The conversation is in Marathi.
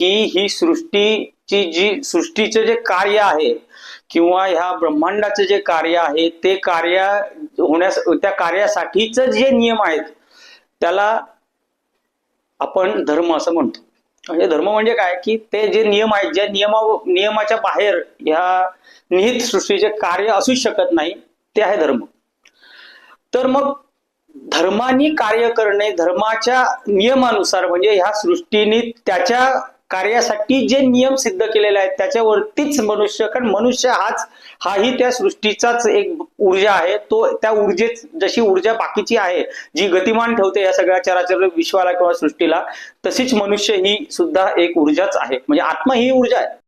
की ही सृष्टीची जी सृष्टीचं जे कार्य आहे किंवा ह्या ब्रह्मांडाचं जे कार्य आहे ते कार्य होण्यास त्या कार्यासाठीच जे नियम आहेत त्याला आपण धर्म असं म्हणतो. म्हणजे धर्म म्हणजे काय की ते जे नियम आहेत ज्या नियमाच्या बाहेर ह्या निहित सृष्टीचे कार्य असू शकत नाही ते आहे धर्म. तर मग धर्मानी कार्य करणे धर्माच्या नियमानुसार म्हणजे ह्या सृष्टीने त्याच्या कार्यासाठी जे नियम सिद्ध केलेले आहेत त्याच्यावरतीच मनुष्य, कारण मनुष्य हाही त्या सृष्टीचाच एक ऊर्जा आहे. तो त्या ऊर्जेत जशी ऊर्जा बाकीची आहे जी गतिमान ठेवते या सगळ्या चराचर विश्वाला किंवा सृष्टीला, तशीच मनुष्य ही सुद्धा एक ऊर्जाच आहे. म्हणजे आत्मा ही ऊर्जा आहे.